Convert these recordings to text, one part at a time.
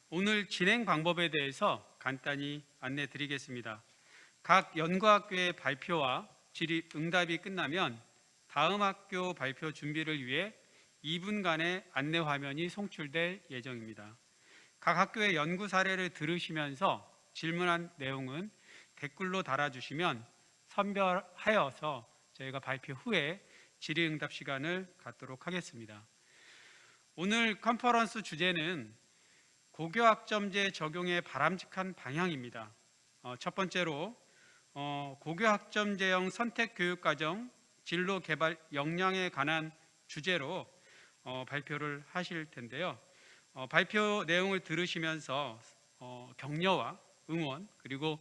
오늘 진행 방법에 대해서 간단히 안내 드리겠습니다. 각 연구학교의 발표와 질의응답이 끝나면 다음 학교 발표 준비를 위해 2분간의 안내 화면이 송출될 예정입니다. 각 학교의 연구 사례를 들으시면서 질문한 내용은 댓글로 달아주시면 선별하여서 저희가 발표 후에 질의응답 시간을 갖도록 하겠습니다. 오늘 컨퍼런스 주제는 고교학점제 적용의 바람직한 방향입니다. 첫 번째로 고교학점제형 선택교육과정 진로 개발 역량에 관한 주제로 발표를 하실 텐데요. 발표 내용을 들으시면서 격려와 응원 그리고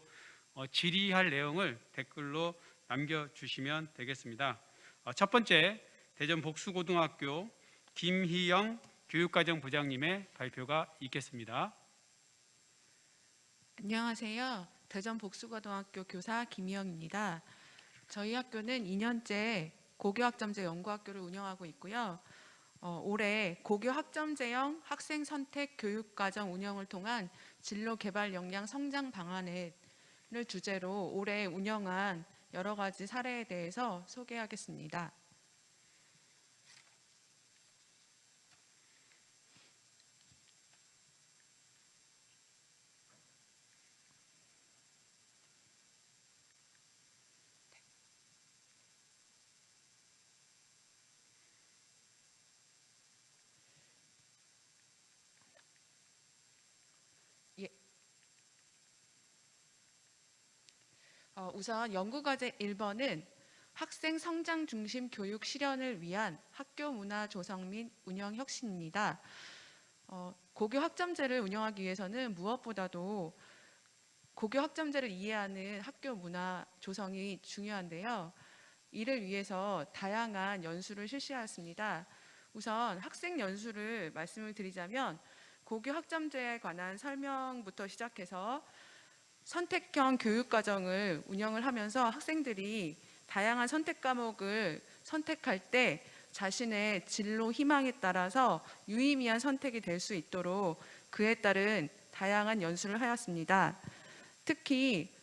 질의할 내용을 댓글로 남겨주시면 되겠습니다. 첫 번째, 대전 복수고등학교 김희영 교육과정 부장님의 발표가 있겠습니다. 안녕하세요. 대전 복수고등학교 교사 김희영입니다. 저희 학교는 2년째 고교학점제 연구학교를 운영하고 있고요. 올해 고교학점제형 학생 선택 교육과정 운영을 통한 진로 개발 역량 성장 방안을 주제로 올해 운영한 여러 가지 사례에 대해서 소개하겠습니다. 우선 연구과제 1번은 학생 성장 중심 교육 실현을 위한 학교 문화 조성 및 운영 혁신입니다. 고교 학점제를 운영하기 위해서는 무엇보다도 고교 학점제를 이해하는 학교 문화 조성이 중요한데요. 이를 위해서 다양한 연수를 실시하였습니다. 우선 학생 연수를 말씀을 드리자면 고교 학점제에 관한 설명부터 시작해서 선택형 교육과정을 운영을 하면서 학생들이 다양한 선택 과목을 선택할 때 자신의 진로 희망에 따라서 유의미한 선택이 될 수 있도록 그에 따른 다양한 연수를 하였습니다. 특히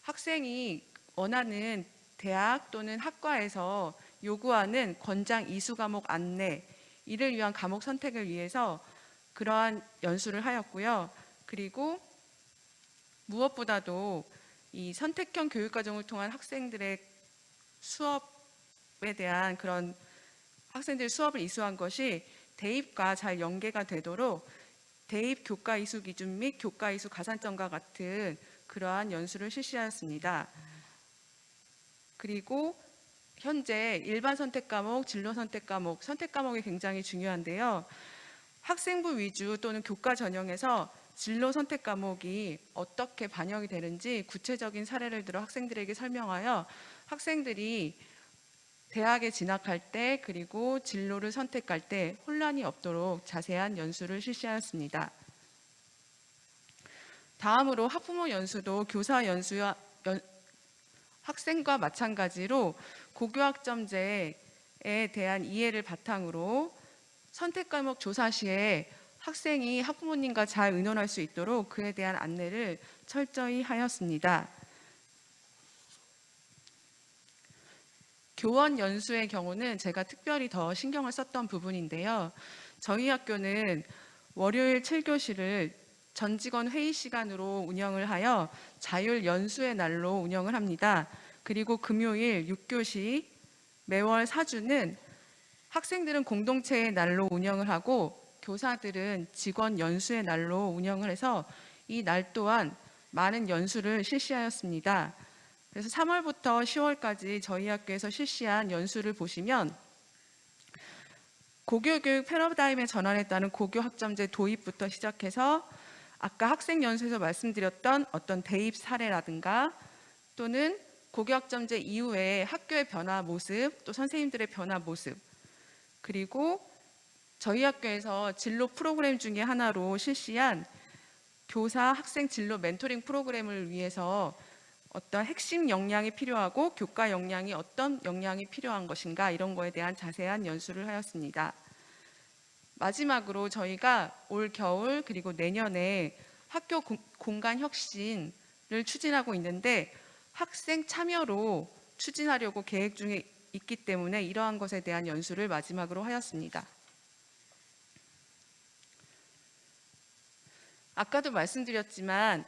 학생이 원하는 대학 또는 학과에서 요구하는 권장 이수 과목 안내, 이를 위한 과목 선택을 위해서 그러한 연수를 하였고요. 그리고 무엇보다도 이 선택형 교육과정을 통한 학생들의 수업에 대한 그런 학생들의 수업을 이수한 것이 대입과 잘 연계가 되도록 대입 교과 이수 기준 및 교과 이수 가산점과 같은 그러한 연수를 실시하였습니다. 그리고 현재 일반 선택 과목, 진로 선택 과목, 선택 과목이 굉장히 중요한데요. 학생부 위주 또는 교과 전형에서 진로 선택 과목이 어떻게 반영이 되는지 구체적인 사례를 들어 학생들에게 설명하여 학생들이 대학에 진학할 때 그리고 진로를 선택할 때 혼란이 없도록 자세한 연수를 실시하였습니다. 다음으로 학부모 연수도 교사 연수와 학생과 마찬가지로 고교학점제에 대한 이해를 바탕으로 선택 과목 조사 시에 학생이 학부모님과 잘 의논할 수 있도록 그에 대한 안내를 철저히 하였습니다. 교원 연수의 경우는 제가 특별히 더 신경을 썼던 부분인데요. 저희 학교는 월요일 7교시를 전 직원 회의 시간으로 운영을 하여 자율 연수의 날로 운영을 합니다. 그리고 금요일 6교시 매월 4주는 학생들은 공동체의 날로 운영을 하고 교사들은 직원 연수의 날로 운영을 해서 이 날 또한 많은 연수를 실시하였습니다. 그래서 3월부터 10월까지 저희 학교에서 실시한 연수를 보시면 고교교육 패러다임의 전환에 따른 고교학점제 도입부터 시작해서 아까 학생 연수에서 말씀드렸던 어떤 대입 사례라든가 또는 고교학점제 이후에 학교의 변화 모습, 또 선생님들의 변화 모습, 그리고 저희 학교에서 진로 프로그램 중에 하나로 실시한 교사 학생 진로 멘토링 프로그램을 위해서 어떤 핵심 역량이 필요하고 교과 역량이 어떤 역량이 필요한 것인가, 이런 거에 대한 자세한 연수를 하였습니다. 마지막으로 저희가 올 겨울 그리고 내년에 학교 공간 혁신을 추진하고 있는데 학생 참여로 추진하려고 계획 중에 있기 때문에 이러한 것에 대한 연수를 마지막으로 하였습니다. 아까도 말씀드렸지만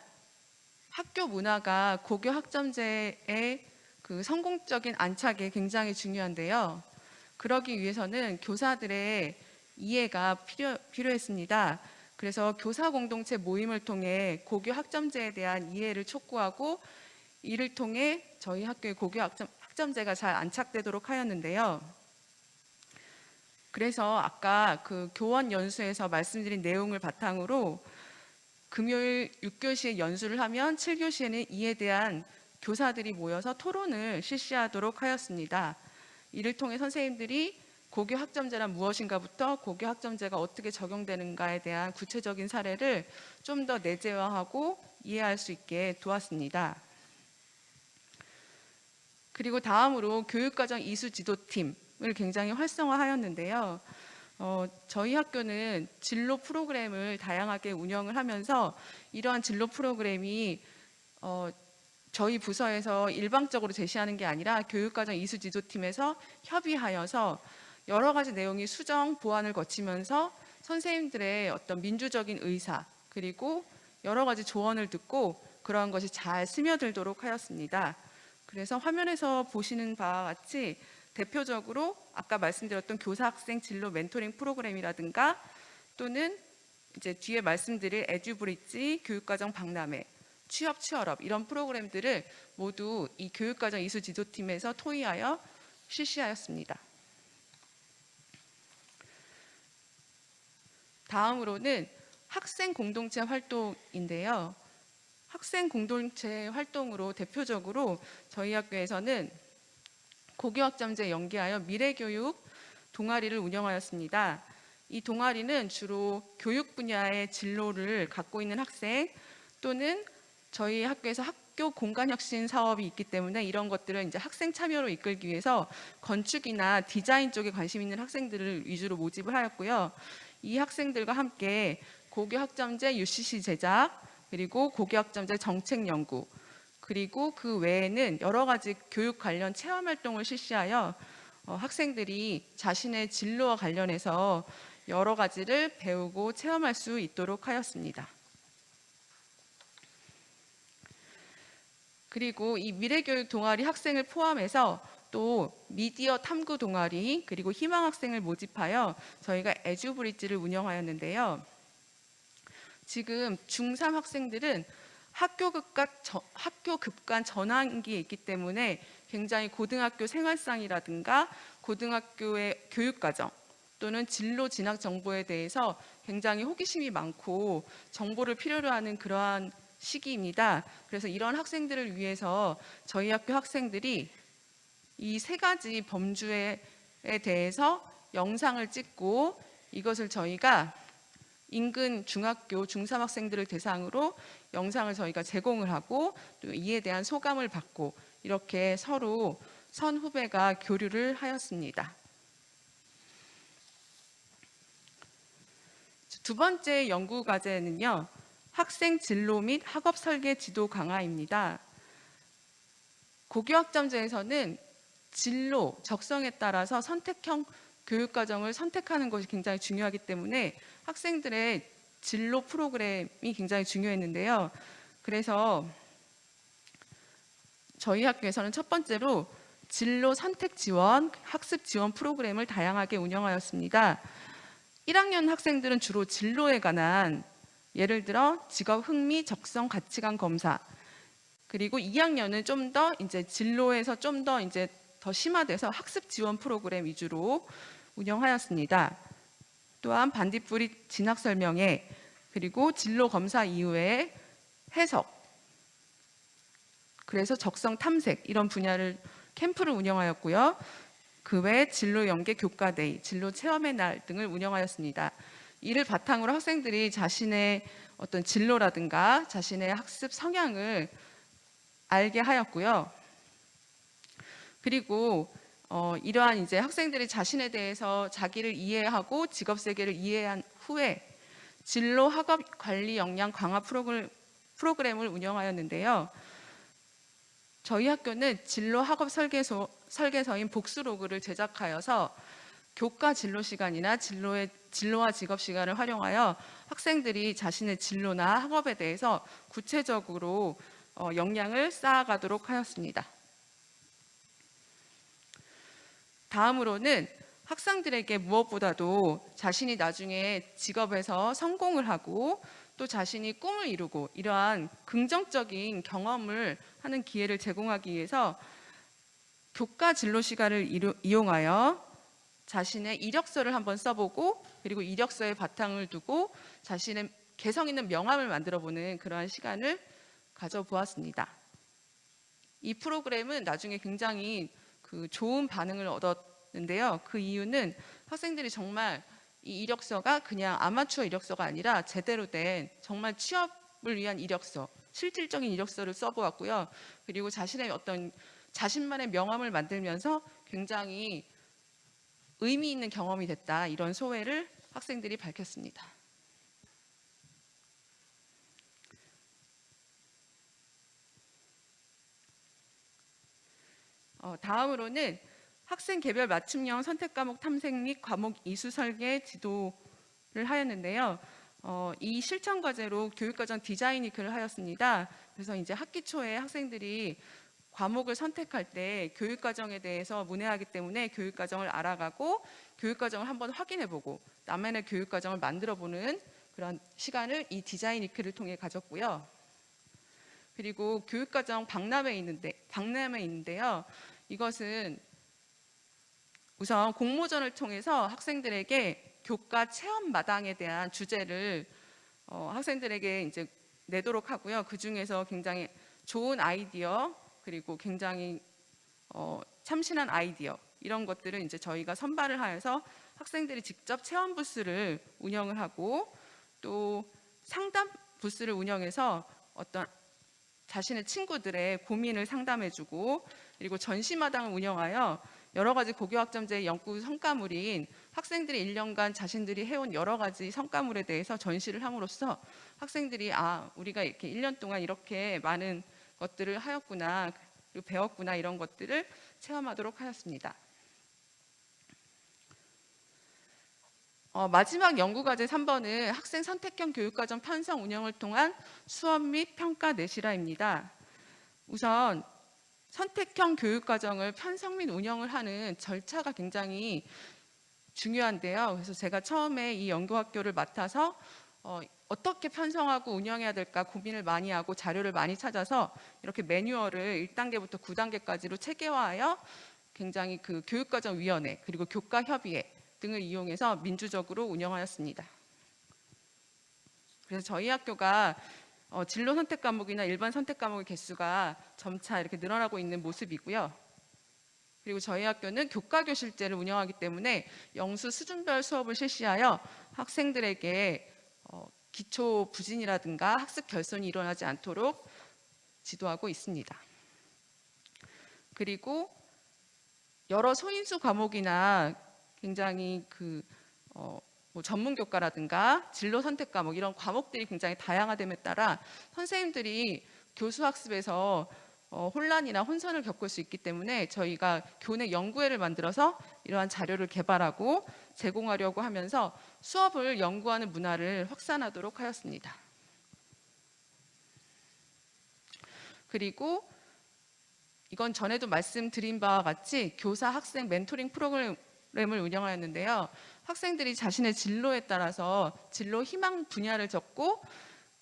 학교 문화가 고교 학점제의 그 성공적인 안착에 굉장히 중요한데요. 그러기 위해서는 교사들의 이해가 필요했습니다. 그래서 교사 공동체 모임을 통해 고교 학점제에 대한 이해를 촉구하고 이를 통해 저희 학교의 고교 학점제가 잘 안착되도록 하였는데요. 그래서 아까 그 교원 연수에서 말씀드린 내용을 바탕으로 금요일 6교시에 연수를 하면 7교시에는 이에 대한 교사들이 모여서 토론을 실시하도록 하였습니다. 이를 통해 선생님들이 고교 학점제란 무엇인가부터 고교 학점제가 어떻게 적용되는가에 대한 구체적인 사례를 좀 더 내재화하고 이해할 수 있게 도왔습니다. 그리고 다음으로 교육과정 이수 지도팀을 굉장히 활성화하였는데요. 저희 학교는 진로 프로그램을 다양하게 운영을 하면서 이러한 진로 프로그램이 저희 부서에서 일방적으로 제시하는 게 아니라 교육과정 이수 지도팀에서 협의하여서 여러 가지 내용이 수정, 보완을 거치면서 선생님들의 어떤 민주적인 의사 그리고 여러 가지 조언을 듣고 그러한 것이 잘 스며들도록 하였습니다. 그래서 화면에서 보시는 바와 같이 대표적으로 아까 말씀드렸던 교사 학생 진로 멘토링 프로그램이라든가 또는 이제 뒤에 말씀드릴 에듀브릿지, 교육과정 박람회, 취업 취업업 이런 프로그램들을 모두 이 교육과정 이수 지도팀에서 토의하여 실시하였습니다. 다음으로는 학생 공동체 활동인데요. 학생 공동체 활동으로 대표적으로 저희 학교에서는 고교학점제 연계하여 미래교육 동아리를 운영하였습니다. 이 동아리는 주로 교육 분야의 진로를 갖고 있는 학생 또는 저희 학교에서 학교 공간 혁신 사업이 있기 때문에 이런 것들을 이제 학생 참여로 이끌기 위해서 건축이나 디자인 쪽에 관심 있는 학생들을 위주로 모집을 하였고요. 이 학생들과 함께 고교학점제 UCC 제작 그리고 고교학점제 정책 연구 그리고 그 외에는 여러 가지 교육 관련 체험 활동을 실시하여 학생들이 자신의 진로와 관련해서 여러 가지를 배우고 체험할 수 있도록 하였습니다. 그리고 이 미래교육 동아리 학생을 포함해서 또 미디어 탐구 동아리 그리고 희망 학생을 모집하여 저희가 에듀브릿지를 운영하였는데요. 지금 중3 학생들은 학교 급간 전환기에 있기 때문에 굉장히 고등학교 생활상이라든가 고등학교의 교육과정 또는 진로 진학 정보에 대해서 굉장히 호기심이 많고 정보를 필요로 하는 그러한 시기입니다. 그래서 이런 학생들을 위해서 저희 학교 학생들이 이 세 가지 범주에 대해서 영상을 찍고 이것을 저희가 인근 중학교 중3 학생들을 대상으로 영상을 저희가 제공을 하고 또 이에 대한 소감을 받고 이렇게 서로 선후배가 교류를 하였습니다. 두 번째 연구 과제는요. 학생 진로 및 학업 설계 지도 강화입니다. 고교학점제에서는 진로, 적성에 따라서 선택형 교육과정을 선택하는 것이 굉장히 중요하기 때문에 학생들의 진로 프로그램이 굉장히 중요했는데요. 그래서 저희 학교에서는 첫 번째로 진로 선택 지원, 학습 지원 프로그램을 다양하게 운영하였습니다. 1학년 학생들은 주로 진로에 관한 예를 들어 직업 흥미, 적성, 가치관 검사 그리고 2학년은 좀 더 이제 진로에서 좀 더 이제 더 심화돼서 학습 지원 프로그램 위주로 운영하였습니다. 또한 반딧불이 진학 설명회 그리고 진로 검사 이후에 해석 그래서 적성 탐색 이런 분야를 캠프를 운영하였고요. 그 외 진로 연계 교과데이, 진로 체험의 날 등을 운영하였습니다. 이를 바탕으로 학생들이 자신의 어떤 진로라든가 자신의 학습 성향을 알게 하였고요. 그리고 이러한 이제 학생들이 자신에 대해서 자기를 이해하고 직업 세계를 이해한 후에 진로 학업 관리 역량 강화 프로그램을 운영하였는데요. 저희 학교는 진로 학업 설계서인 복수로그를 제작하여서 교과 진로 시간이나 진로와 직업 시간을 활용하여 학생들이 자신의 진로나 학업에 대해서 구체적으로 역량을 쌓아가도록 하였습니다. 다음으로는 학생들에게 무엇보다도 자신이 나중에 직업에서 성공을 하고 또 자신이 꿈을 이루고 이러한 긍정적인 경험을 하는 기회를 제공하기 위해서 교과 진로 시간을 이용하여 자신의 이력서를 한번 써보고 그리고 이력서에 바탕을 두고 자신의 개성 있는 명함을 만들어보는 그러한 시간을 가져보았습니다. 이 프로그램은 나중에 굉장히 좋은 반응을 얻었는데요. 그 이유는 학생들이 정말 이 이력서가 그냥 아마추어 이력서가 아니라 제대로 된 정말 취업을 위한 이력서, 실질적인 이력서를 써보았고요. 그리고 자신만의 명함을 만들면서 굉장히 의미 있는 경험이 됐다. 이런 소회를 학생들이 밝혔습니다. 다음으로는 학생 개별 맞춤형 선택 과목 탐색 및 과목 이수 설계 지도를 하였는데요. 이 실천 과제로 교육과정 디자인 위크를 하였습니다. 그래서 이제 학기 초에 학생들이 과목을 선택할 때 교육과정에 대해서 문외하기 때문에 교육과정을 알아가고 교육과정을 한번 확인해보고 나만의 교육과정을 만들어보는 그런 시간을 이 디자인 위크를 통해 가졌고요. 그리고 교육과정 박람회 있는데요. 이것은 우선 공모전을 통해서 학생들에게 교과 체험 마당에 대한 주제를 학생들에게 이제 내도록 하고요. 그 중에서 굉장히 좋은 아이디어 그리고 굉장히 참신한 아이디어 이런 것들을 이제 저희가 선발을 하여서 학생들이 직접 체험 부스를 운영을 하고 또 상담 부스를 운영해서 어떤 자신의 친구들의 고민을 상담해주고 그리고 전시마당을 운영하여 여러 가지 고교학점제의 연구 성과물인 학생들이 1년간 자신들이 해온 여러 가지 성과물에 대해서 전시를 함으로써 학생들이 우리가 이렇게 1년 동안 이렇게 많은 것들을 하였구나 그리고 배웠구나 이런 것들을 체험하도록 하였습니다. 마지막 연구과제 3번은 학생 선택형 교육과정 편성 운영을 통한 수업 및 평가 내실화입니다. 우선 선택형 교육과정을 편성 및 운영을 하는 절차가 굉장히 중요한데요. 그래서 제가 처음에 이 연구학교를 맡아서 어떻게 편성하고 운영해야 될까 고민을 많이 하고 자료를 많이 찾아서 이렇게 매뉴얼을 1단계부터 9단계까지로 체계화하여 굉장히 교육과정위원회 그리고 교과협의회 등을 이용해서 민주적으로 운영하였습니다. 그래서 저희 학교가 진로 선택 과목이나 일반 선택 과목의 개수가 점차 이렇게 늘어나고 있는 모습이고요. 그리고 저희 학교는 교과교실제를 운영하기 때문에 영수 수준별 수업을 실시하여 학생들에게 기초 부진이라든가 학습 결손이 일어나지 않도록 지도하고 있습니다. 그리고 여러 소인수 과목이나 굉장히 전문 교과라든가 진로 선택 과목 이런 과목들이 굉장히 다양화됨에 따라 선생님들이 교수 학습에서 혼란이나 혼선을 겪을 수 있기 때문에 저희가 교내 연구회를 만들어서 이러한 자료를 개발하고 제공하려고 하면서 수업을 연구하는 문화를 확산하도록 하였습니다. 그리고 이건 전에도 말씀드린 바와 같이 교사 학생 멘토링 프로그램을 운영하였는데요. 학생들이 자신의 진로에 따라서 진로 희망 분야를 적고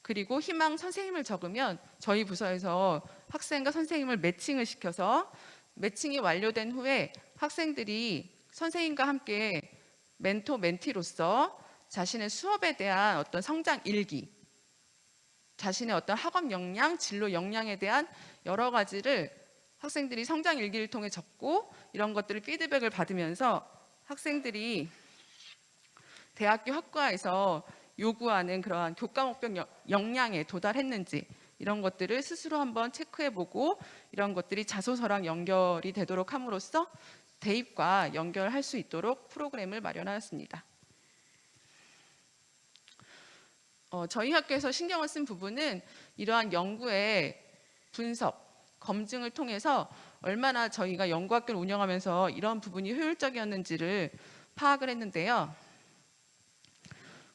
그리고 희망 선생님을 적으면 저희 부서에서 학생과 선생님을 매칭을 시켜서 매칭이 완료된 후에 학생들이 선생님과 함께 멘토 멘티로서 자신의 수업에 대한 어떤 성장 일기, 자신의 어떤 학업 역량, 진로 역량에 대한 여러 가지를 학생들이 성장 일기를 통해 적고 이런 것들을 피드백을 받으면서 학생들이 대학교 학과에서 요구하는 그러한 교과 목표 역량에 도달했는지 이런 것들을 스스로 한번 체크해보고 이런 것들이 자소서랑 연결이 되도록 함으로써 대입과 연결할 수 있도록 프로그램을 마련하였습니다. 저희 학교에서 신경을 쓴 부분은 이러한 연구의 분석, 검증을 통해서 얼마나 저희가 연구학교를 운영하면서 이런 부분이 효율적이었는지를 파악을 했는데요.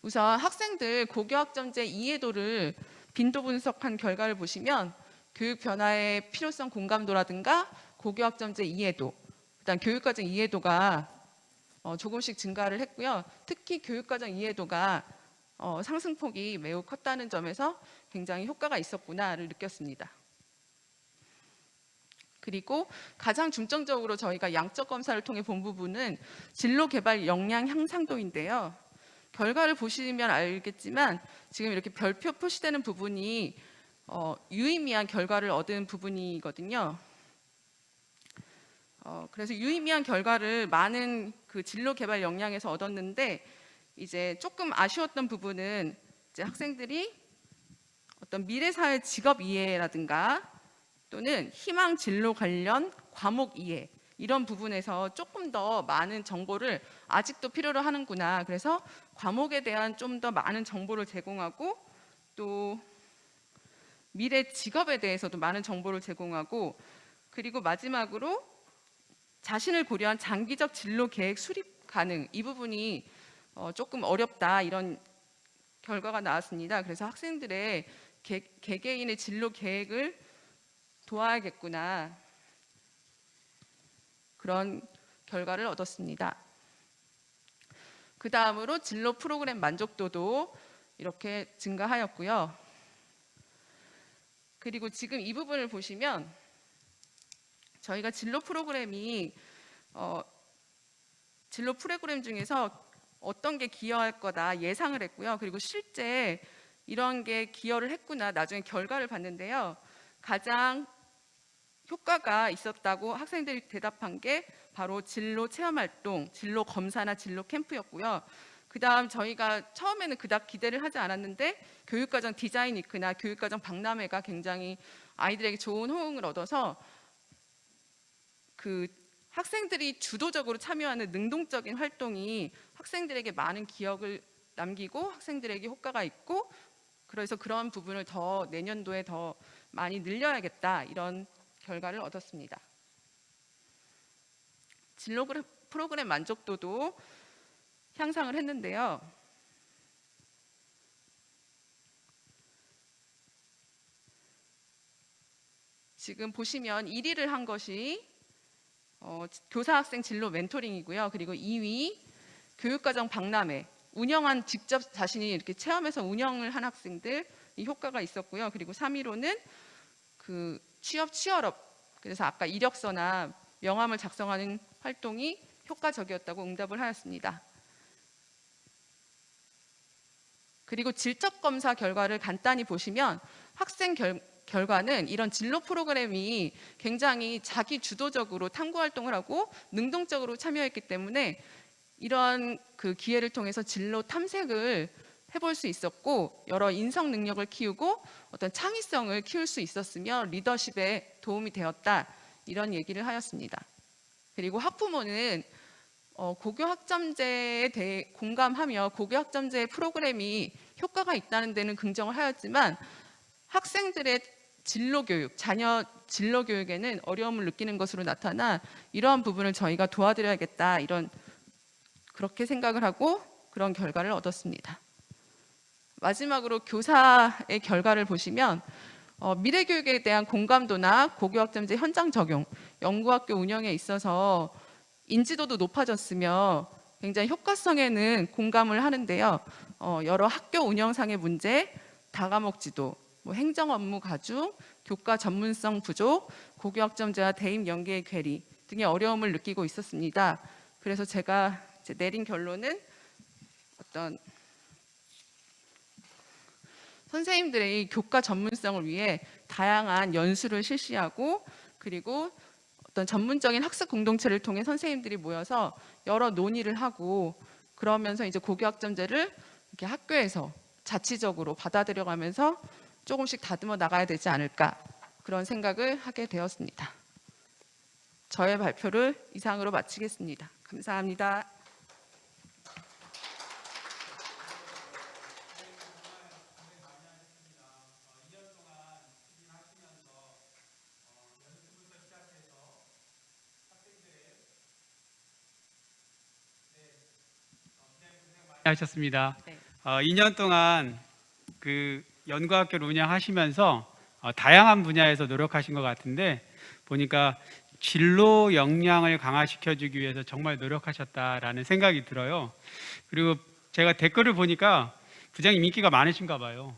우선 학생들 고교학점제 이해도를 빈도 분석한 결과를 보시면 교육 변화의 필요성 공감도라든가 고교학점제 이해도, 그다음 교육과정 이해도가 조금씩 증가를 했고요. 특히 교육과정 이해도가 상승폭이 매우 컸다는 점에서 굉장히 효과가 있었구나를 느꼈습니다. 그리고 가장 중점적으로 저희가 양적 검사를 통해 본 부분은 진로 개발 역량 향상도인데요. 결과를 보시면 알겠지만 지금 이렇게 별표 표시되는 부분이 유의미한 결과를 얻은 부분이거든요. 그래서 유의미한 결과를 많은 그 진로 개발 역량에서 얻었는데 이제 조금 아쉬웠던 부분은 이제 학생들이 어떤 미래사회 직업 이해라든가 또는 희망 진로 관련 과목 이해 이런 부분에서 조금 더 많은 정보를 아직도 필요로 하는구나. 그래서 과목에 대한 좀 더 많은 정보를 제공하고 또 미래 직업에 대해서도 많은 정보를 제공하고 그리고 마지막으로 자신을 고려한 장기적 진로 계획 수립 가능 이 부분이 조금 어렵다 이런 결과가 나왔습니다. 그래서 학생들의 개개인의 진로 계획을 도와야겠구나 그런 결과를 얻었습니다. 그 다음으로 진로 프로그램 만족도도 이렇게 증가하였고요. 그리고 지금 이 부분을 보시면 저희가 진로 프로그램 중에서 어떤 게 기여할 거다 예상을 했고요. 그리고 실제 이런 게 기여를 했구나 나중에 결과를 봤는데요. 가장 효과가 있었다고 학생들이 대답한 게 바로 진로 체험활동, 진로 검사나 진로 캠프였고요. 그 다음 저희가 처음에는 그닥 기대를 하지 않았는데 교육과정 디자인 위크나 교육과정 박람회가 굉장히 아이들에게 좋은 호응을 얻어서 그 학생들이 주도적으로 참여하는 능동적인 활동이 학생들에게 많은 기억을 남기고 학생들에게 효과가 있고 그래서 그런 부분을 더 내년도에 더 많이 늘려야겠다 이런 결과를 얻었습니다. 진로 프로그램 만족도도 향상을 했는데요. 지금 보시면 1위를 한 것이 교사학생 진로 멘토링이고요. 그리고 2위 교육과정 박람회 운영한 직접 자신이 이렇게 체험해서 운영을 한 학생들 이 효과가 있었고요. 그리고 3위로는 그 취업 취업업 그래서 아까 이력서나 명함을 작성하는 활동이 효과적이었다고 응답을 하였습니다. 그리고 질적 검사 결과를 간단히 보시면 학생 결과는 이런 진로 프로그램이 굉장히 자기 주도적으로 탐구 활동을 하고 능동적으로 참여했기 때문에 이런 그 기회를 통해서 진로 탐색을 해볼 수 있었고 여러 인성 능력을 키우고 어떤 창의성을 키울 수 있었으며 리더십에 도움이 되었다 이런 얘기를 하였습니다. 그리고 학부모는 고교 학점제에 대해 공감하며 고교 학점제 프로그램이 효과가 있다는 데는 긍정을 하였지만 학생들의 진로 교육, 자녀 진로 교육에는 어려움을 느끼는 것으로 나타나 이러한 부분을 저희가 도와드려야겠다 이런 그렇게 생각을 하고 그런 결과를 얻었습니다. 마지막으로 교사의 결과를 보시면 미래교육에 대한 공감도나 고교학점제 현장 적용, 연구학교 운영에 있어서 인지도도 높아졌으며 굉장히 효과성에는 공감을 하는데요. 여러 학교 운영상의 문제, 다과목 지도, 행정 업무 가중, 교과 전문성 부족, 고교학점제와 대입 연계의 괴리 등의 어려움을 느끼고 있었습니다. 그래서 제가 이제 내린 결론은 어떤 선생님들의 교과 전문성을 위해 다양한 연수를 실시하고 그리고 어떤 전문적인 학습 공동체를 통해 선생님들이 모여서 여러 논의를 하고 그러면서 이제 고교학점제를 이렇게 학교에서 자치적으로 받아들여가면서 조금씩 다듬어 나가야 되지 않을까 그런 생각을 하게 되었습니다. 저의 발표를 이상으로 마치겠습니다. 감사합니다. 하셨습니다. 네. 2년 동안 그 연구학교를 운영하시면서 다양한 분야에서 노력하신 것 같은데 보니까 진로 역량을 강화시켜주기 위해서 정말 노력하셨다라는 생각이 들어요. 그리고 제가 댓글을 보니까 부장님 인기가 많으신가 봐요.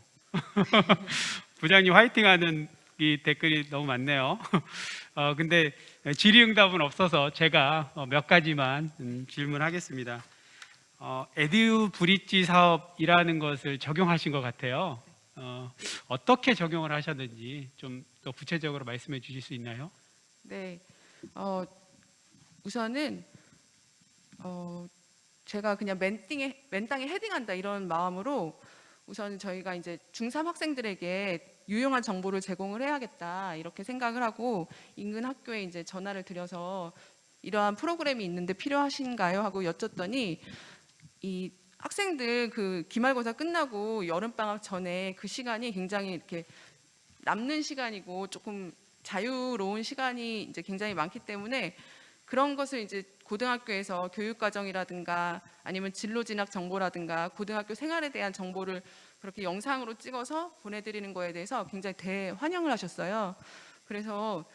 부장님 화이팅하는 이 댓글이 너무 많네요. 근데 질의응답은 없어서 제가 몇 가지만 질문하겠습니다. 에듀 브릿지 사업이라는 것을 적용하신 것 같아요. 어떻게 적용을 하셨는지 좀 더 구체적으로 말씀해 주실 수 있나요? 네. 우선은 제가 그냥 맨땅에 헤딩한다 이런 마음으로 우선 저희가 이제 중3 학생들에게 유용한 정보를 제공을 해야겠다 이렇게 생각을 하고 인근 학교에 이제 전화를 드려서 이러한 프로그램이 있는데 필요하신가요? 하고 여쭸더니 이 학생들 그 기말고사 끝나고 여름방학 전에 그 시간이 굉장히 이렇게 남는 시간이고 조금 자유로운 시간이 이제 굉장히 많기 때문에 그런 것을 이제 고등학교에서 교육과정이라든가 아니면 진로진학 정보라든가 고등학교 생활에 대한 정보를 그렇게 영상으로 찍어서 보내드리는 거에 대해서 굉장히 대환영을 하셨어요. 그래서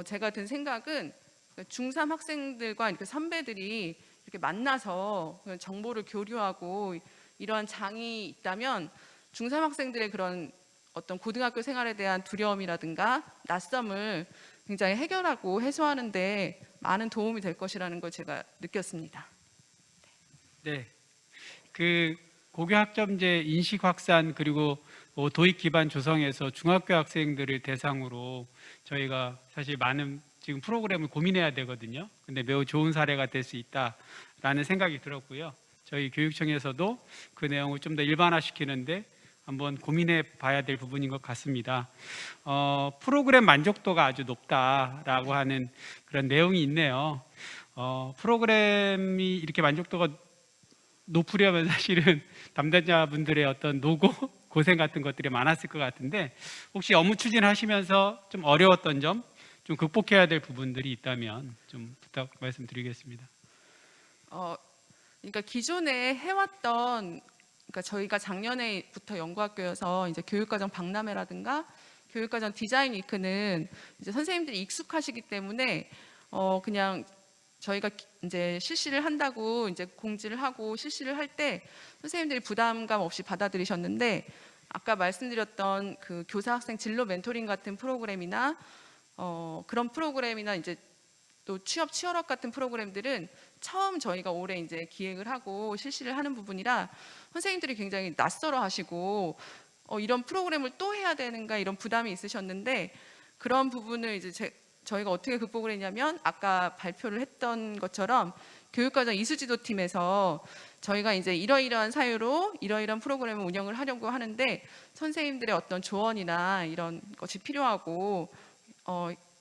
제가 든 생각은 중3 학생들과 이렇게 선배들이 이렇게 만나서 정보를 교류하고 이러한 장이 있다면 중3 학생들의 그런 어떤 고등학교 생활에 대한 두려움이라든가 낯섦을 굉장히 해결하고 해소하는데 많은 도움이 될 것이라는 걸 제가 느꼈습니다. 네. 그 고교 학점제 인식 확산 그리고 도입 기반 조성에서 중학교 학생들을 대상으로 저희가 사실 많은 지금 프로그램을 고민해야 되거든요. 근데 매우 좋은 사례가 될 수 있다라는 생각이 들었고요. 저희 교육청에서도 그 내용을 좀 더 일반화시키는데 한번 고민해 봐야 될 부분인 것 같습니다. 프로그램 만족도가 아주 높다라고 하는 그런 내용이 있네요. 프로그램이 이렇게 만족도가 높으려면 사실은 담당자분들의 어떤 노고, 고생 같은 것들이 많았을 것 같은데 혹시 업무 추진하시면서 좀 어려웠던 점, 좀 극복해야 될 부분들이 있다면 좀 부탁 말씀드리겠습니다. 그러니까 기존에 해왔던 그러니까 저희가 작년에부터 연구학교여서 이제 교육과정 박람회라든가 교육과정 디자인 위크는 이제 선생님들이 익숙하시기 때문에 그냥 저희가 이제 실시를 한다고 이제 공지를 하고 실시를 할 때 선생님들이 부담감 없이 받아들이셨는데 아까 말씀드렸던 그 교사 학생 진로 멘토링 같은 프로그램이나 그런 프로그램이나 이제 또 취업 치열업 같은 프로그램들은 처음 저희가 올해 이제 기획을 하고 실시를 하는 부분이라 선생님들이 굉장히 낯설어 하시고 이런 프로그램을 또 해야 되는가 이런 부담이 있으셨는데 그런 부분을 이제 저희가 어떻게 극복을 했냐면 아까 발표를 했던 것처럼 교육과정 이수지도팀에서 저희가 이제 이러이러한 사유로 이러이러한 프로그램을 운영을 하려고 하는데 선생님들의 어떤 조언이나 이런 것이 필요하고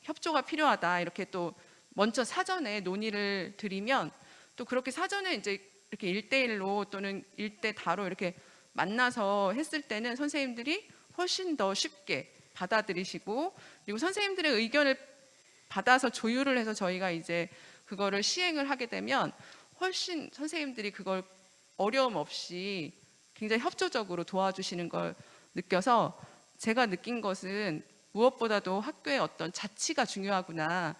협조가 필요하다 이렇게 또 먼저 사전에 논의를 드리면 또 그렇게 사전에 이제 이렇게 1대1로 또는 1대 다로 이렇게 만나서 했을 때는 선생님들이 훨씬 더 쉽게 받아들이시고 그리고 선생님들의 의견을 받아서 조율을 해서 저희가 이제 그거를 시행을 하게 되면 훨씬 선생님들이 그걸 어려움 없이 굉장히 협조적으로 도와주시는 걸 느껴서 제가 느낀 것은 무엇보다도 학교의 어떤 자치가 중요하구나.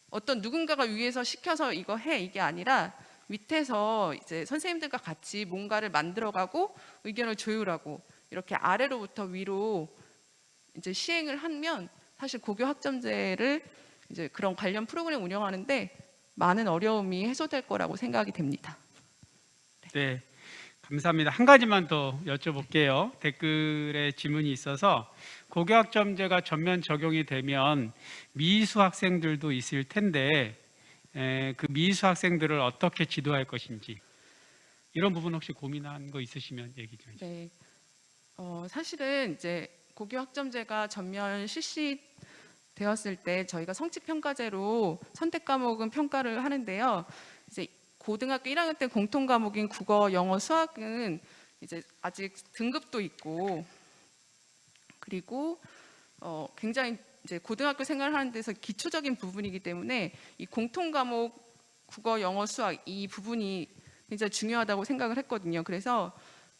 어떤 누군가가 위에서 시켜서 이거 해 이게 아니라 밑에서 이제 선생님들과 같이 뭔가를 만들어가고 의견을 조율하고 이렇게 아래로부터 위로 이제 시행을 하면 사실 고교 학점제를 이제 그런 관련 프로그램 운영하는데 많은 어려움이 해소될 거라고 생각이 됩니다. 네, 감사합니다. 한 가지만 더 여쭤볼게요. 댓글에 질문이 있어서 고교 학점제가 전면 적용이 되면 미수 학생들도 있을 텐데 그 미수 학생들을 어떻게 지도할 것인지 이런 부분 혹시 고민한 거 있으시면 얘기 좀 해주세요. 네, 사실은 이제 고교 학점제가 전면 실시 되었을 때 저희가 성취 평가제로 선택 과목은 평가를 하는데요. 이제 고등학교 1학년 때 공통 과목인 국어, 영어, 수학은 이제 아직 등급도 있고 그리고 굉장히 이제 고등학교 생활하는 데서 기초적인 부분이기 때문에 이 공통 과목 국어, 영어, 수학 이 부분이 굉장히 중요하다고 생각을 했거든요. 그래서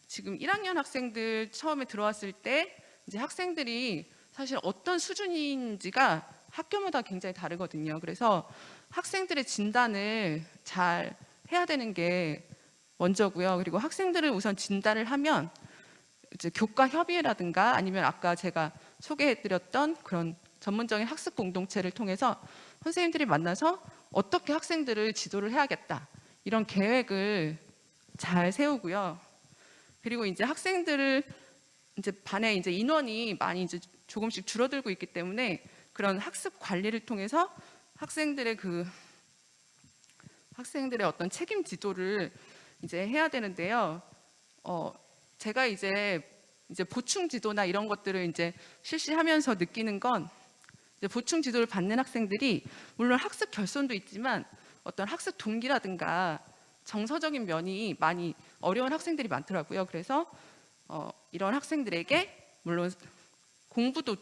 지금 1학년 학생들 처음에 들어왔을 때 이제 학생들이 사실 어떤 수준인지가 학교마다 굉장히 다르거든요. 그래서 학생들의 진단을 잘 해야 되는 게 먼저고요. 그리고 학생들을 우선 진단을 하면 이제 교과 협의회라든가 아니면 아까 제가 소개해드렸던 그런 전문적인 학습 공동체를 통해서 선생님들이 만나서 어떻게 학생들을 지도를 해야겠다 이런 계획을 잘 세우고요. 그리고 이제 학생들을 이제 반에 이제 인원이 많이 이제 조금씩 줄어들고 있기 때문에 그런 학습 관리를 통해서 학생들의 어떤 책임 지도를 이제 해야 되는데요. 제가 이제 보충 지도나 이런 것들을 이제 실시하면서 느끼는 건 이제 보충 지도를 받는 학생들이 물론 학습 결손도 있지만 어떤 학습 동기라든가 정서적인 면이 많이 어려운 학생들이 많더라고요. 그래서 이런 학생들에게 물론 공부도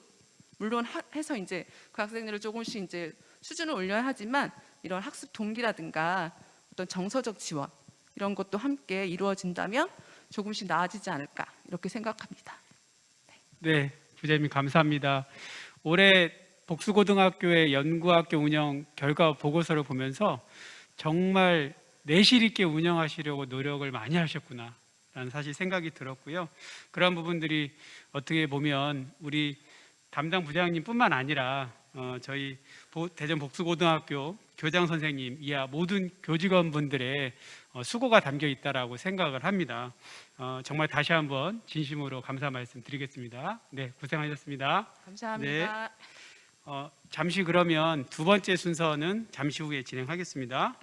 물론 해서 이제 그 학생들을 조금씩 이제 수준을 올려야 하지만 이런 학습 동기라든가 어떤 정서적 지원 이런 것도 함께 이루어진다면 조금씩 나아지지 않을까 이렇게 생각합니다. 네, 부장님 감사합니다. 올해 복수고등학교의 연구학교 운영 결과 보고서를 보면서 정말 내실 있게 운영하시려고 노력을 많이 하셨구나 라는 사실 생각이 들었고요. 그런 부분들이 어떻게 보면 우리 담당 부장님뿐만 아니라 저희 대전 복수고등학교 교장 선생님 이하 모든 교직원분들의 수고가 담겨 있다라고 생각을 합니다. 정말 다시 한번 진심으로 감사 말씀드리겠습니다. 네, 고생하셨습니다. 감사합니다. 잠시 그러면 두 번째 순서는 잠시 후에 진행하겠습니다.